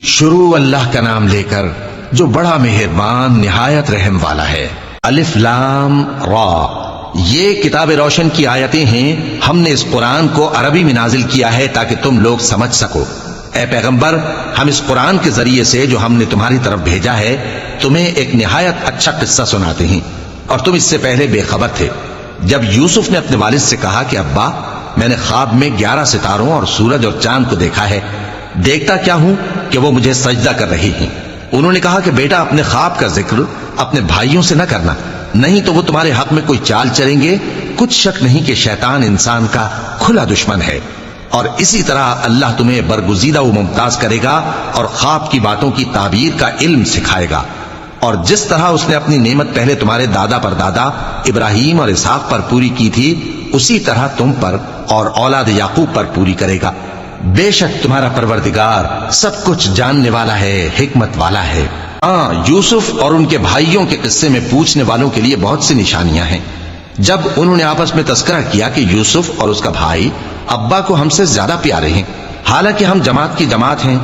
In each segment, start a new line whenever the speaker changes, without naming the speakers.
شروع اللہ کا نام لے کر جو بڑا مہربان نہایت رحم والا ہے۔ الف لام را، یہ کتاب روشن کی آیتیں ہیں۔ ہم نے اس قرآن کو عربی میں نازل کیا ہے تاکہ تم لوگ سمجھ سکو۔ اے پیغمبر، ہم اس قرآن کے ذریعے سے جو ہم نے تمہاری طرف بھیجا ہے تمہیں ایک نہایت اچھا قصہ سناتے ہیں، اور تم اس سے پہلے بے خبر تھے۔ جب یوسف نے اپنے والد سے کہا کہ ابا، میں نے خواب میں 11 ستاروں اور سورج اور چاند کو دیکھا ہے، دیکھتا کیا ہوں کہ وہ مجھے سجدہ کر رہی ہیں۔ انہوں نے کہا کہ بیٹا، اپنے خواب کا ذکر اپنے بھائیوں سے نہ کرنا، نہیں تو وہ تمہارے حق میں کوئی چال چلیں گے۔ کچھ شک نہیں کہ شیطان انسان کا کھلا دشمن ہے، اور اسی طرح اللہ تمہیں برگزیدہ و ممتاز کرے گا اور خواب کی باتوں کی تعبیر کا علم سکھائے گا، اور جس طرح اس نے اپنی نعمت پہلے تمہارے دادا پر دادا ابراہیم اور اسحاق پر پوری کی تھی، اسی طرح تم پر اور اولاد یعقوب پر پوری کرے گا۔ بے شک تمہارا پروردگار سب کچھ جاننے والا ہے، حکمت والا ہے۔ ہاں، یوسف اور ان کے بھائیوں کے قصے میں پوچھنے والوں کے لیے بہت سی نشانیاں ہیں۔ جب انہوں نے آپس میں تذکرہ کیا کہ یوسف اور اس کا بھائی ابا کو ہم سے زیادہ پیارے ہیں، حالانکہ ہم جماعت کی جماعت ہیں،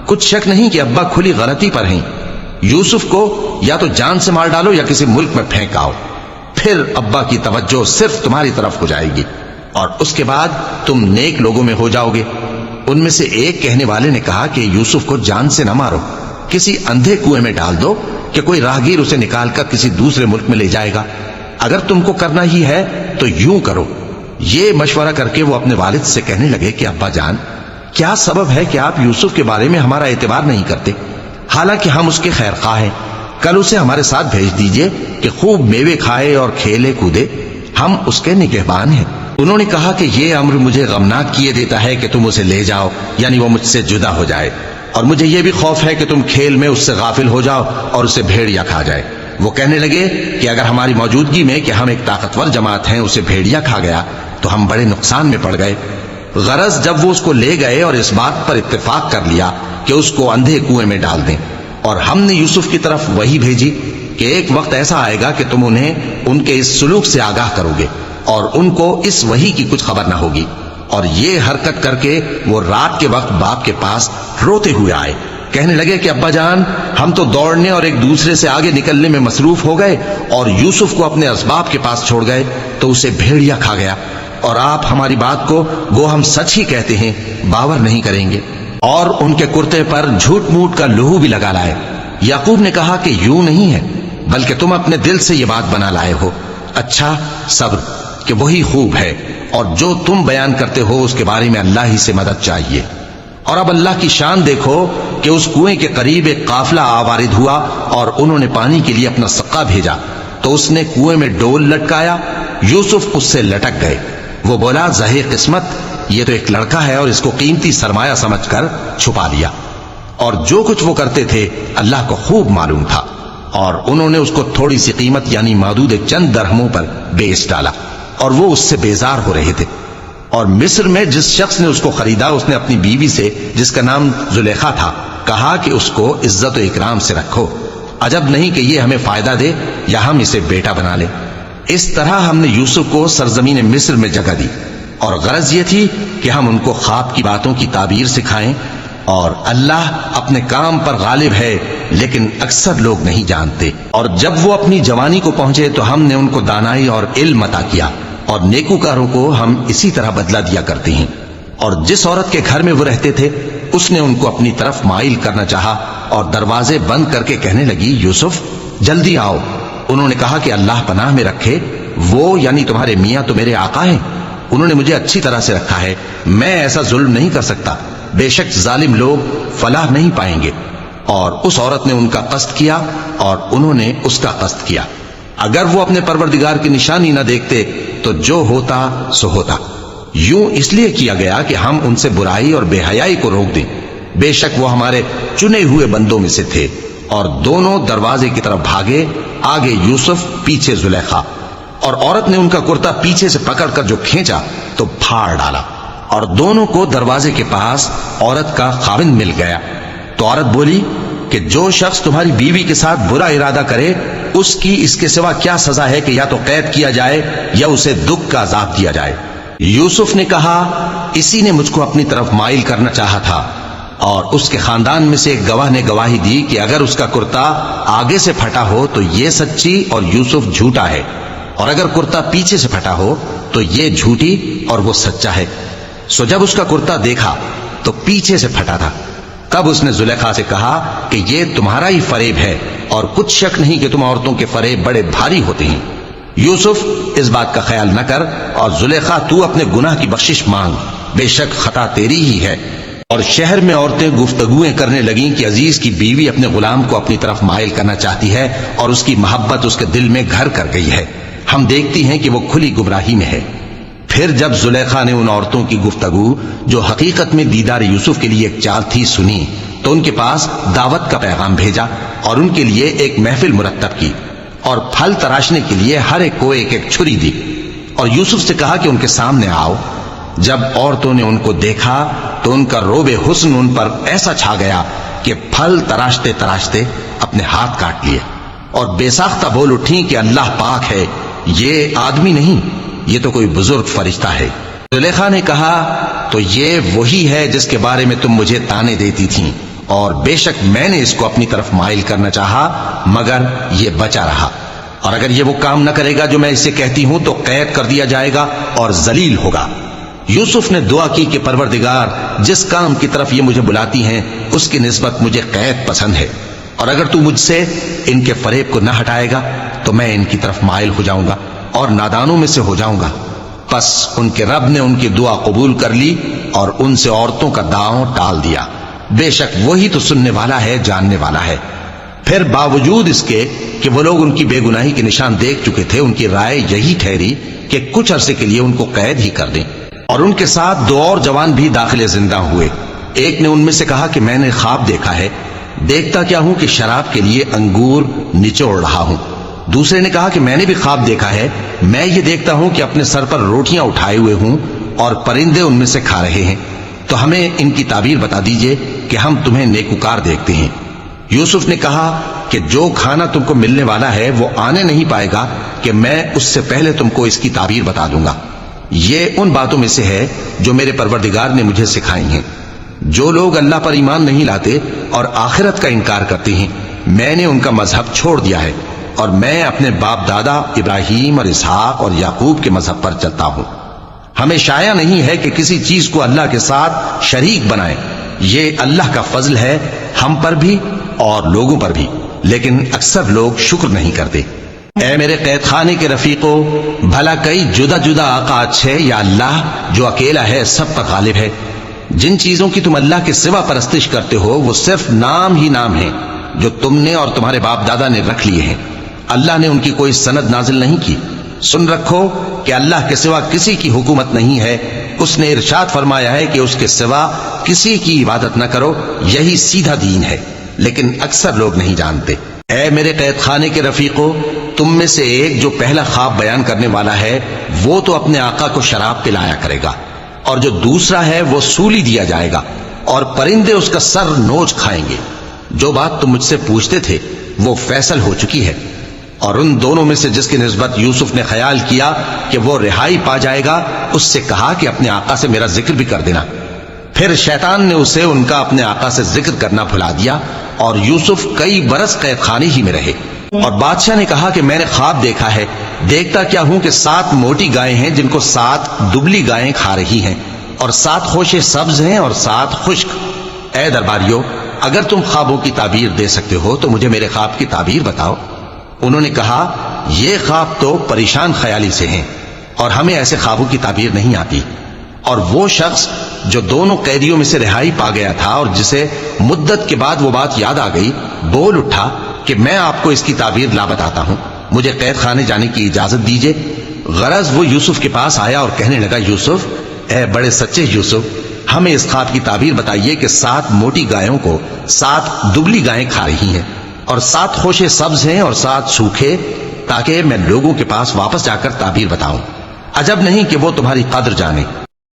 کچھ شک نہیں کہ ابا کھلی غلطی پر ہیں۔ یوسف کو یا تو جان سے مار ڈالو یا کسی ملک میں پھینک آؤ، پھر ابا کی توجہ صرف تمہاری طرف ہو جائے گی، اور اس کے بعد تم نیک لوگوں میں ہو جاؤ گے۔ ان میں سے ایک کہنے والے نے کہا کہ یوسف کو جان سے نہ مارو، کسی اندھے کنویں میں ڈال دو کہ کوئی راہگیر اسے نکال کر کسی دوسرے ملک میں لے جائے گا۔ اگر تم کو کرنا ہی ہے تو یوں کرو۔ یہ مشورہ کر کے وہ اپنے والد سے کہنے لگے کہ ابا جان، کیا سبب ہے کہ آپ یوسف کے بارے میں ہمارا اعتبار نہیں کرتے؟ حالانکہ ہم اس کے خیر خواہ ہیں، کل اسے ہمارے ساتھ بھیج دیجئے کہ خوب میوے کھائے اور کھیلے کودے، ہم اس کے نگہبان ہیں۔ انہوں نے کہا کہ یہ امر مجھے غمناک کیے دیتا ہے کہ تم اسے لے جاؤ، یعنی وہ مجھ سے جدا ہو جائے، اور مجھے یہ بھی خوف ہے کہ تم کھیل میں اس سے غافل ہو جاؤ اور اسے بھیڑیا کھا جائے۔ وہ کہنے لگے کہ اگر ہماری موجودگی میں کہ ہم ایک طاقتور جماعت ہیں اسے بھیڑیا کھا گیا تو ہم بڑے نقصان میں پڑ گئے۔ غرض جب وہ اس کو لے گئے اور اس بات پر اتفاق کر لیا کہ اس کو اندھے کنویں میں ڈال دیں، اور ہم نے یوسف کی طرف وحی بھیجی کہ ایک وقت ایسا آئے گا کہ تم انہیں ان کے اس سلوک سے آگاہ کرو گے، اور ان کو اس وحی کی کچھ خبر نہ ہوگی۔ اور یہ حرکت کر کے وہ رات کے وقت باپ کے پاس روتے ہوئے آئے، کہنے لگے کہ ابا جان، ہم تو دوڑنے اور ایک دوسرے سے آگے نکلنے میں مصروف ہو گئے اور یوسف کو اپنے اسباب کے پاس چھوڑ گئے تو اسے بھیڑیا کھا گیا، اور آپ ہماری بات کو گو ہم سچ ہی کہتے ہیں باور نہیں کریں گے، اور ان کے کرتے پر جھوٹ موٹ کا لہو بھی لگا لائے۔ یعقوب نے کہا کہ یوں نہیں ہے، بلکہ تم اپنے دل سے یہ بات بنا لائے ہو۔ اچھا، صبر، کہ وہی خوب ہے، اور جو تم بیان کرتے ہو اس کے بارے میں اللہ ہی سے مدد چاہیے۔ اور اب اللہ کی شان دیکھو کہ اس کنویں کے قریب ایک قافلہ آوارد ہوا، اور انہوں نے پانی کے لیے اپنا سقا بھیجا تو اس نے کنویں میں ڈول لٹکایا، یوسف اس سے لٹک گئے۔ وہ بولا، زہے قسمت، یہ تو ایک لڑکا ہے، اور اس کو قیمتی سرمایہ سمجھ کر چھپا لیا۔ اور جو کچھ وہ کرتے تھے اللہ کو خوب معلوم تھا، اور انہوں نے اس کو تھوڑی سی قیمت یعنی معدود چند درہموں پر بیچ ڈالا، اور وہ اس سے بیزار ہو رہے تھے۔ اور مصر میں جس شخص نے اس کو خریدا، اس نے اپنی بیوی سے جس کا نام زلیخا تھا کہا کہ اس کو عزت و اکرام سے رکھو، عجب نہیں کہ یہ ہمیں فائدہ دے یا ہم اسے بیٹا بنا لیں۔ اس طرح ہم نے یوسف کو سرزمین مصر میں جگہ دی، اور غرض یہ تھی کہ ہم ان کو خواب کی باتوں کی تعبیر سکھائیں، اور اللہ اپنے کام پر غالب ہے لیکن اکثر لوگ نہیں جانتے۔ اور جب وہ اپنی جوانی کو پہنچے تو ہم نے ان کو دانائی اور علم عطا کیا، اور نیکوکاروں کو ہم اسی طرح بدلہ دیا کرتے ہیں۔ اور جس عورت کے گھر میں وہ رہتے تھے اس نے ان کو اپنی طرف مائل کرنا چاہا، اور دروازے بند کر کے کہنے لگی، یوسف جلدی آؤ۔ انہوں نے کہا کہ اللہ پناہ میں رکھے، وہ یعنی تمہارے میاں تو میرے آقا ہیں، انہوں نے مجھے اچھی طرح سے رکھا ہے، میں ایسا ظلم نہیں کر سکتا، بے شک ظالم لوگ فلاح نہیں پائیں گے۔ اور اس عورت نے ان کا قصد کیا اور انہوں نے اس کا قصد کیا۔ اگر وہ اپنے پروردگار کی نشانی نہ دیکھتے تو جو ہوتا سو ہوتا۔ یوں اس لیے کیا گیا کہ ہم ان سے برائی اور بے حیائی کو روک دیں، بے شک وہ ہمارے چنے ہوئے بندوں میں سے تھے۔ اور دونوں دروازے کی طرف بھاگے، آگے یوسف، پیچھے زلیخا، اور عورت نے ان کا کرتا پیچھے سے پکڑ کر جو کھینچا تو پھاڑ ڈالا، اور دونوں کو دروازے کے پاس عورت کا خاوند مل گیا۔ تو عورت بولی کہ جو شخص تمہاری بیوی کے ساتھ برا ارادہ کرے اس کی اس کے سوا کیا سزا ہے کہ یا تو قید کیا جائے یا اسے دکھ کا عذاب دیا جائے۔ یوسف نے کہا، اسی نے مجھ کو اپنی طرف مائل کرنا چاہا تھا، اور اس کے خاندان میں سے ایک گواہ نے گواہی دی کہ اگر اس کا کرتا آگے سے پھٹا ہو تو یہ سچی اور یوسف جھوٹا ہے، اور اگر کرتا پیچھے سے پھٹا ہو تو یہ جھوٹی اور وہ سچا ہے۔ سو جب اس کا کرتا دیکھا تو پیچھے سے پھٹا تھا۔ تب اس نے زلیخا سے کہا کہ یہ تمہارا ہی فریب ہے، اور کچھ شک نہیں کہ تم عورتوں کے فریب بڑے بھاری ہوتے ہیں۔ یوسف اس بات کا خیال نہ کر، اور زلیخا تو اپنے گناہ کی بخشش مانگ، بے شک خطا تیری ہی ہے۔ اور شہر میں عورتیں گفتگویں کرنے لگیں کہ عزیز کی بیوی اپنے غلام کو اپنی طرف مائل کرنا چاہتی ہے، اور اس کی محبت اس کے دل میں گھر کر گئی ہے، ہم دیکھتی ہیں کہ وہ کھلی گمراہی میں ہے۔ پھر جب زلیخا نے ان عورتوں کی گفتگو جو حقیقت میں دیدار یوسف کے لیے ایک چال تھی سنی، تو ان کے پاس دعوت کا پیغام بھیجا اور ان کے لیے ایک محفل مرتب کی، اور پھل تراشنے کے لیے ہر ایک کو ایک ایک چھری دی، اور یوسف سے کہا کہ ان کے سامنے آؤ۔ جب عورتوں نے ان کو دیکھا تو ان کا روب حسن ان پر ایسا چھا گیا کہ پھل تراشتے تراشتے اپنے ہاتھ کاٹ لیے، اور بے ساختہ بول اٹھیں کہ اللہ پاک ہے، یہ آدمی نہیں، یہ تو کوئی بزرگ فرشتہ ہے۔ زلیخا نے کہا تو یہ وہی ہے جس کے بارے میں تم مجھے تانے دیتی تھیں، اور بے شک میں نے اس کو اپنی طرف مائل کرنا چاہا مگر یہ بچا رہا، اور اگر یہ وہ کام نہ کرے گا جو میں اسے کہتی ہوں تو قید کر دیا جائے گا اور ذلیل ہوگا۔ یوسف نے دعا کی کہ پروردگار، جس کام کی طرف یہ مجھے بلاتی ہیں اس کی نسبت مجھے قید پسند ہے، اور اگر تو مجھ سے ان کے فریب کو نہ ہٹائے گا تو میں ان کی طرف مائل ہو جاؤں گا اور نادانوں میں سے ہو جاؤں گا۔ پس ان کے رب نے ان کی دعا قبول کر لی اور ان سے عورتوں کا داؤں ٹال دیا، بے شک وہی تو سننے والا ہے، جاننے والا ہے۔ پھر باوجود اس کے کہ وہ لوگ ان کی بے گناہی کے نشان دیکھ چکے تھے، ان کی رائے یہی ٹھہری کہ کچھ عرصے کے لیے ان کو قید ہی کر دیں، اور ان کے ساتھ دو اور جوان بھی داخل زندہ ہوئے۔ ایک نے ان میں سے کہا کہ میں نے خواب دیکھا ہے، دیکھتا کیا ہوں کہ شراب کے لیے انگور نچوڑ رہا ہوں۔ دوسرے نے کہا کہ میں نے بھی خواب دیکھا ہے، میں یہ دیکھتا ہوں کہ اپنے سر پر روٹیاں اٹھائے ہوئے ہوں اور پرندے ان میں سے کھا رہے ہیں، تو ہمیں ان کی تعبیر بتا دیجئے کہ ہم تمہیں نیکوکار دیکھتے ہیں۔ یوسف نے کہا کہ جو کھانا تم کو ملنے والا ہے وہ آنے نہیں پائے گا کہ میں اس سے پہلے تم کو اس کی تعبیر بتا دوں گا۔ یہ ان باتوں میں سے ہے جو میرے پروردگار نے مجھے سکھائی ہیں۔ جو لوگ اللہ پر ایمان نہیں لاتے اور آخرت کا انکار کرتے ہیں، میں نے ان کا مذہب چھوڑ دیا ہے، اور میں اپنے باپ دادا ابراہیم اور اسحاق اور یعقوب کے مذہب پر چلتا ہوں۔ ہمیں شایع نہیں ہے کہ کسی چیز کو اللہ کے ساتھ شریک بنائیں، یہ اللہ کا فضل ہے ہم پر بھی اور لوگوں پر بھی، لیکن اکثر لوگ شکر نہیں کرتے۔ اے میرے قید خانے کے رفیقو، بھلا کئی جدا جدا آقا اچھے یا اللہ جو اکیلا ہے سب پر غالب ہے؟ جن چیزوں کی تم اللہ کے سوا پرستش کرتے ہو وہ صرف نام ہی نام ہیں جو تم نے اور تمہارے باپ دادا نے رکھ لیے ہیں، اللہ نے ان کی کوئی سند نازل نہیں کی۔ سن رکھو کہ اللہ کے سوا کسی کی حکومت نہیں ہے، اس نے ارشاد فرمایا ہے کہ اس کے سوا کسی کی عبادت نہ کرو، یہی سیدھا دین ہے، لیکن اکثر لوگ نہیں جانتے۔ اے میرے قید خانے کے رفیقو، تم میں سے ایک جو پہلا خواب بیان کرنے والا ہے وہ تو اپنے آقا کو شراب پلایا کرے گا، اور جو دوسرا ہے وہ سولی دیا جائے گا، اور پرندے اس کا سر نوچ کھائیں گے۔ جو بات تم مجھ سے پوچھتے تھے وہ فیصل ہو چکی ہے۔ اور ان دونوں میں سے جس کی نسبت یوسف نے خیال کیا کہ وہ رہائی پا جائے گا، اس سے کہا کہ اپنے آقا سے میرا ذکر بھی کر دینا۔ پھر شیطان نے اسے ان کا اپنے آقا سے ذکر کرنا بھلا دیا، اور یوسف کئی برس قید خانے ہی میں رہے۔ اور بادشاہ نے کہا کہ میں نے خواب دیکھا ہے، دیکھتا کیا ہوں کہ 7 موٹی گائیں ہیں جن کو 7 دبلی گائیں کھا رہی ہیں، اور 7 خوشے سبز ہیں اور 7 خشک۔ اے درباریو، اگر تم خوابوں کی تعبیر دے سکتے ہو تو مجھے میرے خواب کی تعبیر بتاؤ۔ انہوں نے کہا یہ خواب تو پریشان خیالی سے ہیں، اور ہمیں ایسے خوابوں کی تعبیر نہیں آتی۔ اور وہ شخص جو دونوں قیدیوں میں سے رہائی پا گیا تھا اور جسے مدت کے بعد وہ بات یاد آ گئی، بول اٹھا کہ میں آپ کو اس کی تعبیر لا بتاتا ہوں، مجھے قید خانے جانے کی اجازت دیجیے۔ غرض وہ یوسف کے پاس آیا اور کہنے لگا، یوسف، اے بڑے سچے یوسف، ہمیں اس خواب کی تعبیر بتائیے کہ 7 موٹی گایوں کو 7 دبلی گائیں کھا رہی ہیں، اور 7 خوشے سبز ہیں اور 7 سوکھے، تاکہ میں لوگوں کے پاس واپس جا کر تعبیر بتاؤں۔ عجب نہیں کہ وہ تمہاری قدر جانے۔